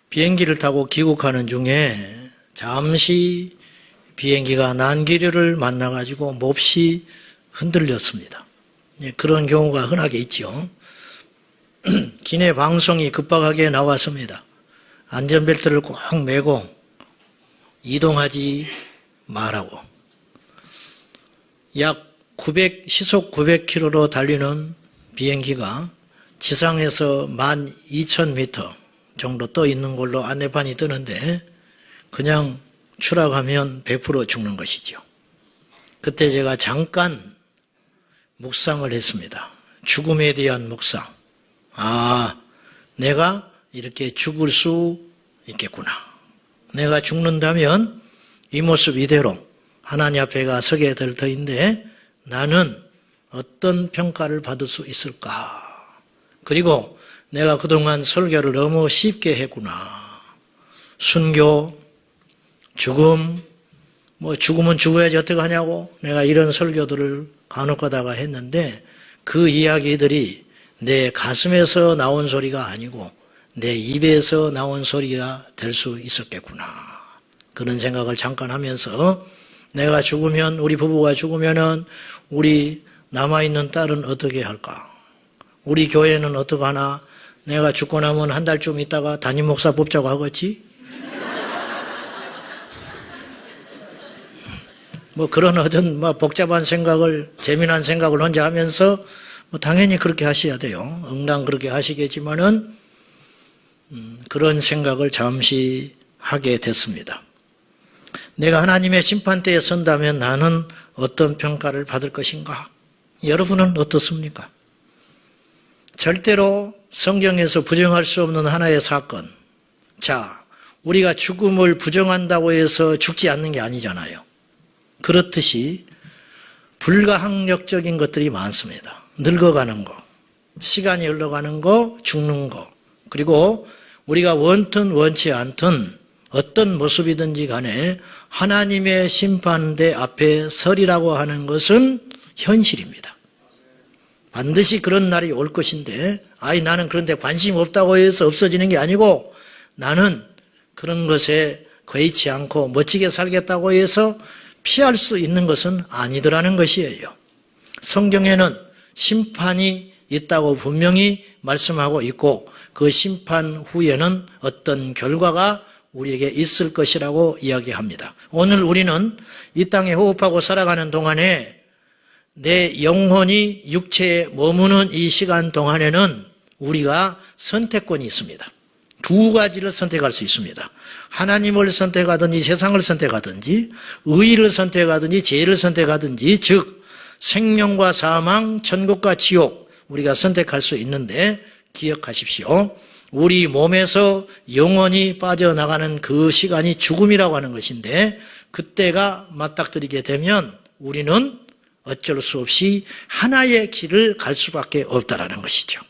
비행기를 타고 귀국하는 중에 잠시 비행기가 난기류를 만나가지고 몹시 흔들렸습니다. 그런 경우가 흔하게 있죠. 기내 방송이 급박하게 나왔습니다. 안전벨트를 꼭 매고 이동하지 말라고. 약 시속 900km로 달리는 비행기가 지상에서 12,000m 정도 떠 있는 걸로 안내판이 뜨는데 그냥 추락하면 100% 죽는 것이죠. 그때 제가 잠깐 묵상을 했습니다. 죽음에 대한 묵상. 내가 이렇게 죽을 수 있겠구나. 내가 죽는다면 이 모습 이대로 하나님 앞에 서게 될 터인데 나는 어떤 평가를 받을 수 있을까? 그리고 내가 그동안 설교를 너무 쉽게 했구나. 순교, 죽음, 죽으면 죽어야지 어떻게 하냐고 내가 이런 설교들을 간혹 가다가 했는데 그 이야기들이 내 가슴에서 나온 소리가 아니고 내 입에서 나온 소리가 될 수 있었겠구나. 그런 생각을 잠깐 하면서 내가 죽으면, 우리 부부가 죽으면은 우리 남아있는 딸은 어떻게 할까? 우리 교회는 어떻게 하나? 내가 죽고 나면 한 달쯤 있다가 담임 목사 뽑자고 하겠지? 그런 어떤 복잡한 생각을, 재미난 생각을 혼자 하면서 당연히 그렇게 하셔야 돼요. 응당 그렇게 하시겠지만은 그런 생각을 잠시 하게 됐습니다. 내가 하나님의 심판대에 선다면 나는 어떤 평가를 받을 것인가? 여러분은 어떻습니까? 절대로 성경에서 부정할 수 없는 하나의 사건. 자, 우리가 죽음을 부정한다고 해서 죽지 않는 게 아니잖아요. 그렇듯이 불가항력적인 것들이 많습니다. 늙어가는 거, 시간이 흘러가는 거, 죽는 거, 그리고 우리가 원든 원치 않든 어떤 모습이든지 간에 하나님의 심판대 앞에 서리라고 하는 것은 현실입니다. 반드시 그런 날이 올 것인데 나는 그런데 관심 없다고 해서 없어지는 게 아니고 나는 그런 것에 괴이치 않고 멋지게 살겠다고 해서 피할 수 있는 것은 아니더라는 것이에요. 성경에는 심판이 있다고 분명히 말씀하고 있고 그 심판 후에는 어떤 결과가 우리에게 있을 것이라고 이야기합니다. 오늘 우리는 이 땅에 호흡하고 살아가는 동안에 내 영혼이 육체에 머무는 이 시간 동안에는 우리가 선택권이 있습니다. 두 가지를 선택할 수 있습니다. 하나님을 선택하든지 세상을 선택하든지 의를 선택하든지 죄를 선택하든지 즉 생명과 사망, 천국과 지옥 우리가 선택할 수 있는데 기억하십시오. 우리 몸에서 영혼이 빠져나가는 그 시간이 죽음이라고 하는 것인데 그때가 맞닥뜨리게 되면 우리는 어쩔 수 없이 하나의 길을 갈 수밖에 없다라는 것이죠.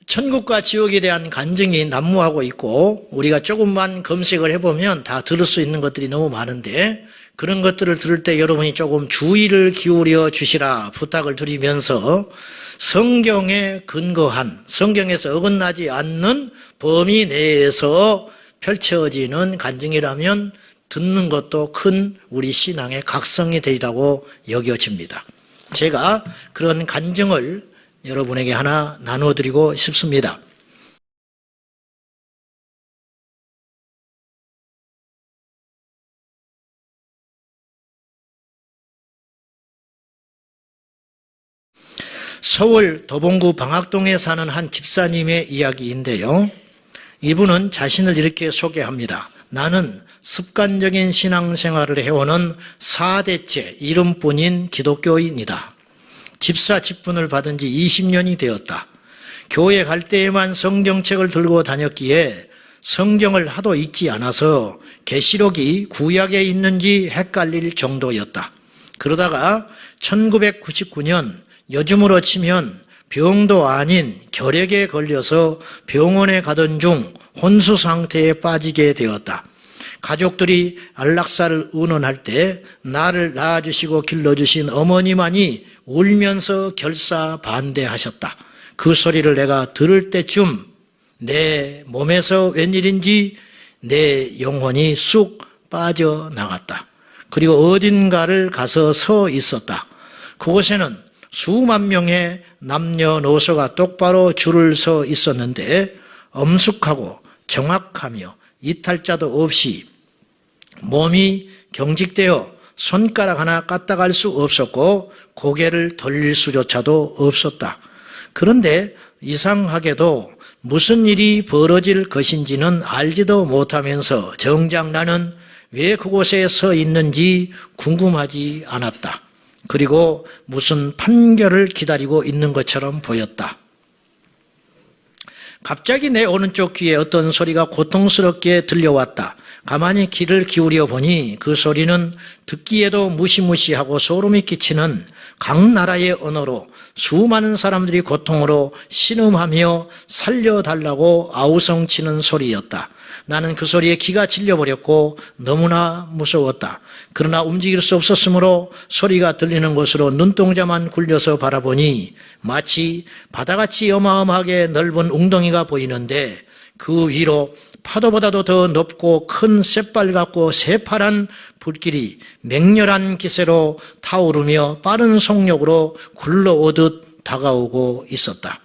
천국과 지옥에 대한 간증이 난무하고 있고 우리가 조금만 검색을 해보면 다 들을 수 있는 것들이 너무 많은데 그런 것들을 들을 때 여러분이 조금 주의를 기울여 주시라 부탁을 드리면서 성경에 근거한, 성경에서 어긋나지 않는 범위 내에서 펼쳐지는 간증이라면 듣는 것도 큰 우리 신앙의 각성이 되리라고 여겨집니다. 제가 그런 간증을 여러분에게 하나 나눠드리고 싶습니다. 서울 도봉구 방학동에 사는 한 집사님의 이야기인데요. 이분은 자신을 이렇게 소개합니다. 나는 습관적인 신앙생활을 해오는 4대째 이름뿐인 기독교인이다. 집사 직분을 받은 지 20년이 되었다. 교회 갈 때에만 성경책을 들고 다녔기에 성경을 하도 읽지 않아서 계시록이 구약에 있는지 헷갈릴 정도였다. 그러다가 1999년 요즘으로 치면 병도 아닌 결핵에 걸려서 병원에 가던 중 혼수 상태에 빠지게 되었다. 가족들이 안락사를 의논할 때 나를 낳아주시고 길러주신 어머니만이 울면서 결사 반대하셨다. 그 소리를 내가 들을 때쯤 내 몸에서 웬일인지 내 영혼이 쑥 빠져나갔다. 그리고 어딘가를 가서 서 있었다. 그곳에는 수만 명의 남녀노소가 똑바로 줄을 서 있었는데 엄숙하고 정확하며 이탈자도 없이 몸이 경직되어 손가락 하나 까딱할 수 없었고 고개를 돌릴 수조차도 없었다. 그런데 이상하게도 무슨 일이 벌어질 것인지는 알지도 못하면서 정작 나는 왜 그곳에 서 있는지 궁금하지 않았다. 그리고 무슨 판결을 기다리고 있는 것처럼 보였다. 갑자기 내 오른쪽 귀에 어떤 소리가 고통스럽게 들려왔다. 가만히 귀를 기울여 보니 그 소리는 듣기에도 무시무시하고 소름이 끼치는 각 나라의 언어로 수많은 사람들이 고통으로 신음하며 살려달라고 아우성치는 소리였다. 나는 그 소리에 귀가 질려버렸고 너무나 무서웠다. 그러나 움직일 수 없었으므로 소리가 들리는 곳으로 눈동자만 굴려서 바라보니 마치 바다같이 어마어마하게 넓은 웅덩이가 보이는데 그 위로 파도보다도 더 높고 큰 새빨갛고 새파란 불길이 맹렬한 기세로 타오르며 빠른 속력으로 굴러오듯 다가오고 있었다.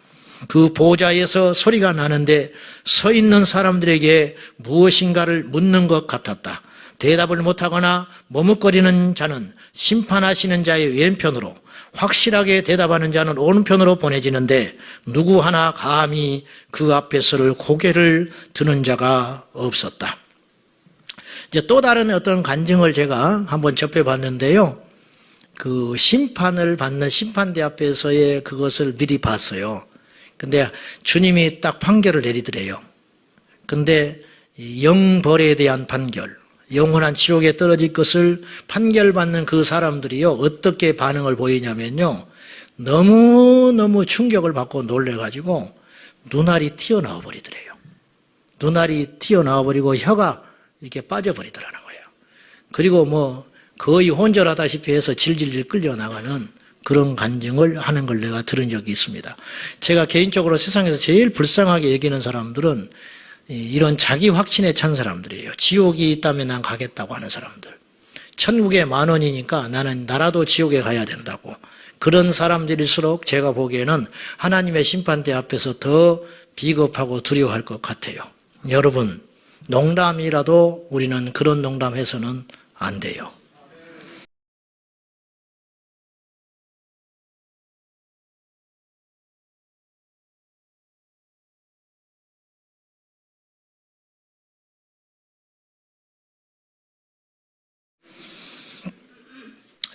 그 보좌에서 소리가 나는데 서 있는 사람들에게 무엇인가를 묻는 것 같았다. 대답을 못하거나 머뭇거리는 자는 심판하시는 자의 왼편으로, 확실하게 대답하는 자는 오른편으로 보내지는데 누구 하나 감히 그 앞에 서를 고개를 드는 자가 없었다. 이제 또 다른 어떤 간증을 제가 한번 접해봤는데요. 그 심판을 받는 심판대 앞에서의 그것을 미리 봤어요. 근데 주님이 딱 판결을 내리더래요. 근데 영벌에 대한 판결, 영원한 지옥에 떨어질 것을 판결받는 그 사람들이요, 어떻게 반응을 보이냐면요, 너무너무 충격을 받고 놀래가지고 눈알이 튀어나와 버리더래요. 눈알이 튀어나와 버리고 혀가 이렇게 빠져버리더라는 거예요. 그리고 뭐 거의 혼절하다시피 해서 질질질 끌려나가는 그런 간증을 하는 걸 내가 들은 적이 있습니다. 제가 개인적으로 세상에서 제일 불쌍하게 여기는 사람들은 이런 자기 확신에 찬 사람들이에요. 지옥이 있다면 난 가겠다고 하는 사람들. 천국에 10,000원이니까 나라도 지옥에 가야 된다고. 그런 사람들일수록 제가 보기에는 하나님의 심판대 앞에서 더 비겁하고 두려워할 것 같아요. 여러분, 농담이라도 우리는 그런 농담해서는 안 돼요.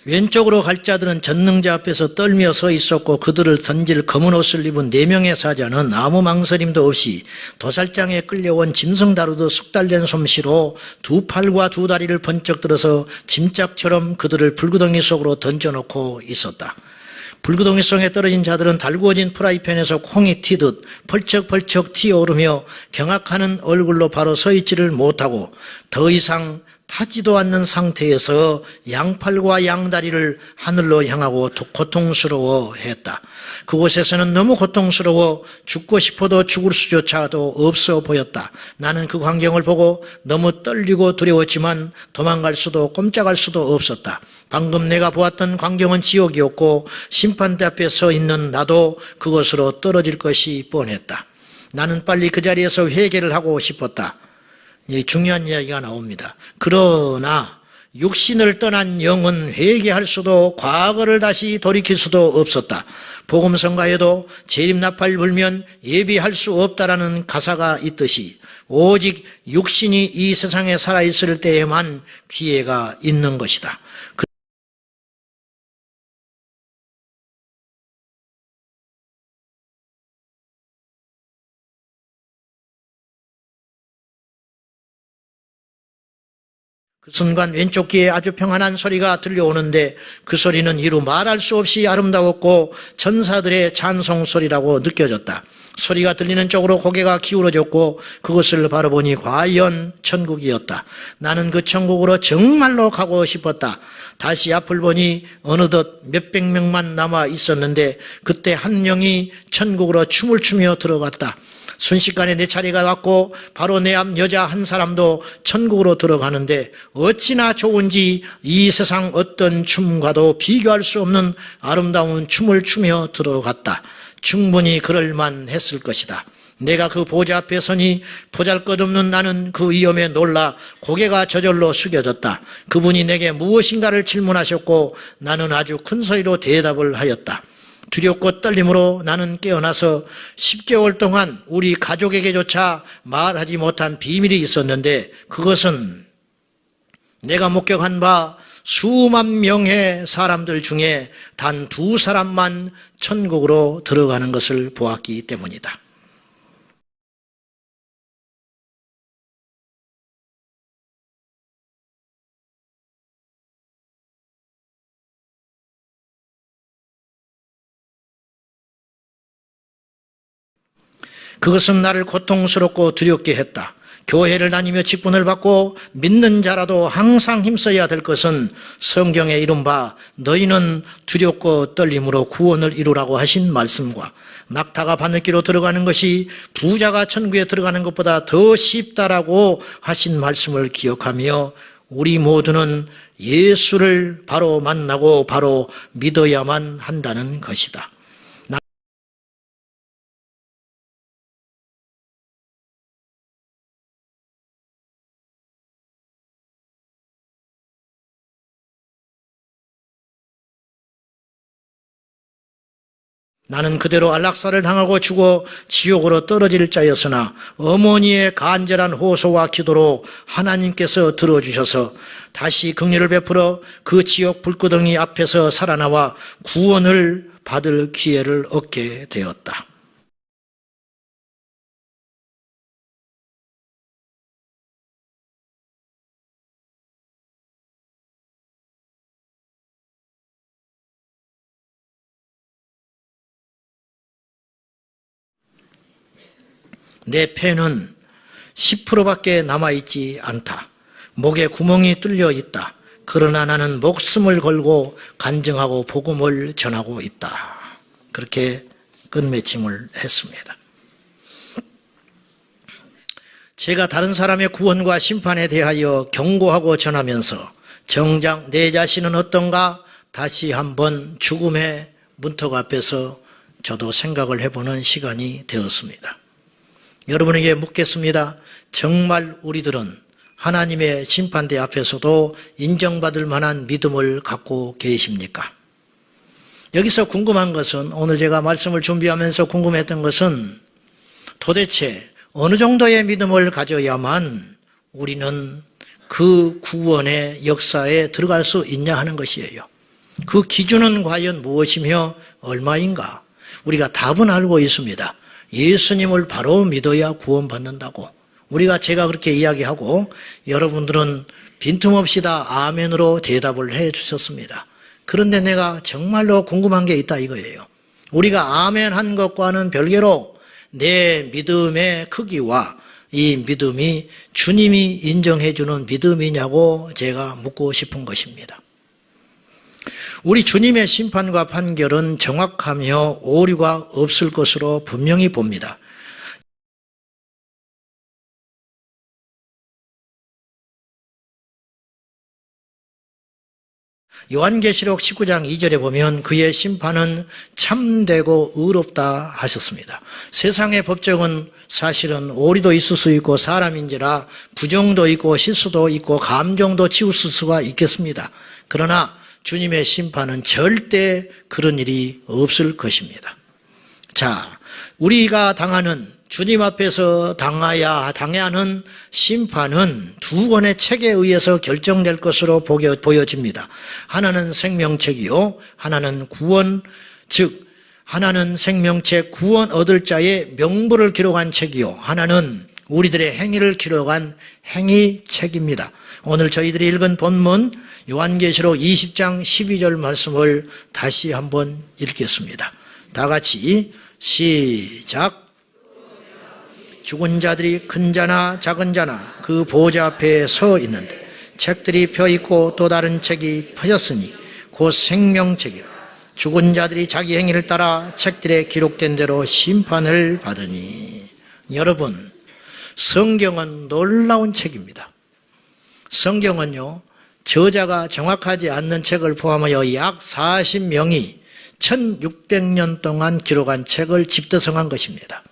왼쪽으로 갈 자들은 전능자 앞에서 떨며 서 있었고 그들을 던질 검은 옷을 입은 4명의 사자는 아무 망설임도 없이 도살장에 끌려온 짐승 다루듯 숙달된 솜씨로 2 팔과 2 다리를 번쩍 들어서 짐짝처럼 그들을 불구덩이 속으로 던져놓고 있었다. 불구덩이 속에 떨어진 자들은 달구어진 프라이팬에서 콩이 튀듯 펄쩍펄쩍 튀어오르며 경악하는 얼굴로 바로 서 있지를 못하고 더 이상 타지도 않는 상태에서 양팔과 양다리를 하늘로 향하고 고통스러워했다. 그곳에서는 너무 고통스러워 죽고 싶어도 죽을 수조차도 없어 보였다. 나는 그 광경을 보고 너무 떨리고 두려웠지만 도망갈 수도 꼼짝할 수도 없었다. 방금 내가 보았던 광경은 지옥이었고 심판대 앞에 서 있는 나도 그곳으로 떨어질 것이 뻔했다. 나는 빨리 그 자리에서 회개를 하고 싶었다. 중요한 이야기가 나옵니다. 그러나 육신을 떠난 영은 회개할 수도 과거를 다시 돌이킬 수도 없었다. 복음성가에도 재림나팔 불면 예비할 수 없다라는 가사가 있듯이 오직 육신이 이 세상에 살아있을 때에만 기회가 있는 것이다. 그 순간 왼쪽 귀에 아주 평안한 소리가 들려오는데 그 소리는 이루 말할 수 없이 아름다웠고 천사들의 찬송 소리라고 느껴졌다. 소리가 들리는 쪽으로 고개가 기울어졌고 그것을 바라보니 과연 천국이었다. 나는 그 천국으로 정말로 가고 싶었다. 다시 앞을 보니 어느덧 몇백 명만 남아 있었는데 그때 한 명이 천국으로 춤을 추며 들어갔다. 순식간에 내 차례가 왔고 바로 내 앞 여자 한 사람도 천국으로 들어가는데 어찌나 좋은지 이 세상 어떤 춤과도 비교할 수 없는 아름다운 춤을 추며 들어갔다. 충분히 그럴만 했을 것이다. 내가 그 보좌 앞에 서니 보잘것없는 나는 그 위엄에 놀라 고개가 저절로 숙여졌다. 그분이 내게 무엇인가를 질문하셨고 나는 아주 큰 소리로 대답을 하였다. 두렵고 떨림으로 나는 깨어나서 10개월 동안 우리 가족에게조차 말하지 못한 비밀이 있었는데 그것은 내가 목격한 바 수만 명의 사람들 중에 단 2사람만 천국으로 들어가는 것을 보았기 때문이다. 그것은 나를 고통스럽고 두렵게 했다. 교회를 다니며 직분을 받고 믿는 자라도 항상 힘써야 될 것은 성경에 이른바 너희는 두렵고 떨림으로 구원을 이루라고 하신 말씀과 낙타가 바늘기로 들어가는 것이 부자가 천국에 들어가는 것보다 더 쉽다라고 하신 말씀을 기억하며 우리 모두는 예수를 바로 만나고 바로 믿어야만 한다는 것이다. 나는 그대로 안락사를 당하고 죽어 지옥으로 떨어질 자였으나 어머니의 간절한 호소와 기도로 하나님께서 들어주셔서 다시 긍휼을 베풀어 그 지옥 불구덩이 앞에서 살아나와 구원을 받을 기회를 얻게 되었다. 내 폐는 10%밖에 남아있지 않다. 목에 구멍이 뚫려 있다. 그러나 나는 목숨을 걸고 간증하고 복음을 전하고 있다. 그렇게 끝맺힘을 했습니다. 제가 다른 사람의 구원과 심판에 대하여 경고하고 전하면서 정작 내 자신은 어떤가 다시 한번 죽음의 문턱 앞에서 저도 생각을 해보는 시간이 되었습니다. 여러분에게 묻겠습니다. 정말 우리들은 하나님의 심판대 앞에서도 인정받을 만한 믿음을 갖고 계십니까? 여기서 궁금한 것은 오늘 제가 말씀을 준비하면서 궁금했던 것은 도대체 어느 정도의 믿음을 가져야만 우리는 그 구원의 역사에 들어갈 수 있냐 하는 것이에요. 그 기준은 과연 무엇이며 얼마인가? 우리가 답은 알고 있습니다. 예수님을 바로 믿어야 구원받는다고 제가 그렇게 이야기하고 여러분들은 빈틈없이 다 아멘으로 대답을 해 주셨습니다. 그런데 내가 정말로 궁금한 게 있다 이거예요. 우리가 아멘한 것과는 별개로 내 믿음의 크기와 이 믿음이 주님이 인정해 주는 믿음이냐고 제가 묻고 싶은 것입니다. 우리 주님의 심판과 판결은 정확하며 오류가 없을 것으로 분명히 봅니다. 요한계시록 19장 2절에 보면 그의 심판은 참되고 의롭다 하셨습니다. 세상의 법정은 사실은 오류도 있을 수 있고 사람인지라 부정도 있고 실수도 있고 감정도 치우칠 수가 있겠습니다. 그러나 주님의 심판은 절대 그런 일이 없을 것입니다. 자, 우리가 당하는 주님 앞에서 당해야 하는 심판은 두 권의 책에 의해서 결정될 것으로 보여집니다. 하나는 생명책이요, 하나는 구원, 즉 하나는 생명책 구원 얻을 자의 명부를 기록한 책이요, 하나는 우리들의 행위를 기록한 행위책입니다. 오늘 저희들이 읽은 본문 요한계시록 20장 12절 말씀을 다시 한번 읽겠습니다. 다 같이 시작. 죽은 자들이 큰 자나 작은 자나 그 보좌 앞에 서 있는데 책들이 펴 있고 또 다른 책이 펴졌으니 곧 생명책이라. 죽은 자들이 자기 행위를 따라 책들에 기록된 대로 심판을 받으니. 여러분, 성경은 놀라운 책입니다. 성경은요, 저자가 정확하지 않는 책을 포함하여 약 40명이 1600년 동안 기록한 책을 집대성한 것입니다.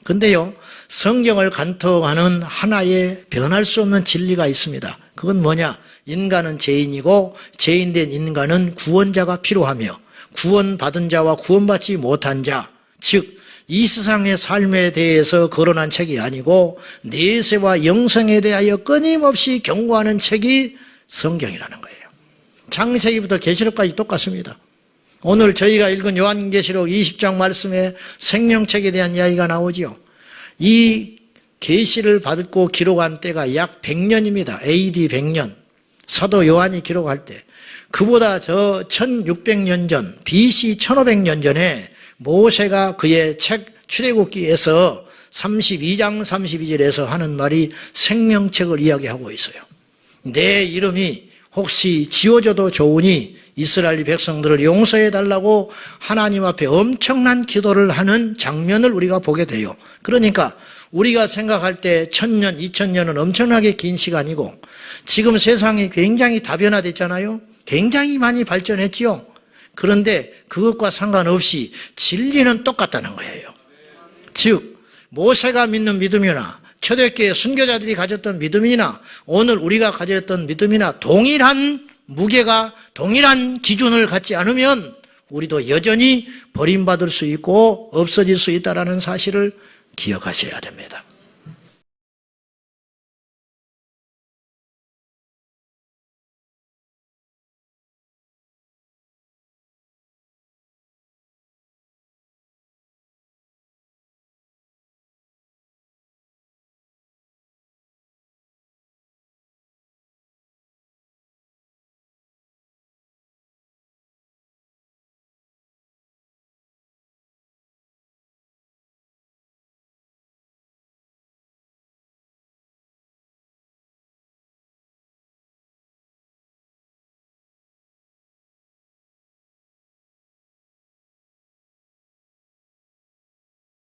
근데요, 성경을 간통하는 하나의 변할 수 없는 진리가 있습니다. 그건 뭐냐? 인간은 죄인이고 죄인된 인간은 구원자가 필요하며 구원받은 자와 구원받지 못한 자, 즉 이 세상의 삶에 대해서 거론한 책이 아니고 내세와 영생에 대하여 끊임없이 경고하는 책이 성경이라는 거예요. 창세기부터 계시록까지 똑같습니다. 오늘 저희가 읽은 요한계시록 20장 말씀에 생명책에 대한 이야기가 나오지요. 이 계시를 받고 기록한 때가 약 100년입니다. AD 100년. 사도 요한이 기록할 때. 그보다 저 1600년 전, BC 1500년 전에 모세가 그의 책 출애굽기에서 32장 32절에서 하는 말이 생명책을 이야기하고 있어요. 내 이름이 혹시 지워져도 좋으니 이스라엘 백성들을 용서해 달라고 하나님 앞에 엄청난 기도를 하는 장면을 우리가 보게 돼요. 그러니까 우리가 생각할 때 1000년, 2000년은 엄청나게 긴 시간이고 지금 세상이 굉장히 다변화됐잖아요. 굉장히 많이 발전했지요. 그런데 그것과 상관없이 진리는 똑같다는 거예요. 즉 모세가 믿는 믿음이나 초대교회 순교자들이 가졌던 믿음이나 오늘 우리가 가졌던 믿음이나 동일한 무게가 동일한 기준을 갖지 않으면 우리도 여전히 버림받을 수 있고 없어질 수 있다는 사실을 기억하셔야 됩니다.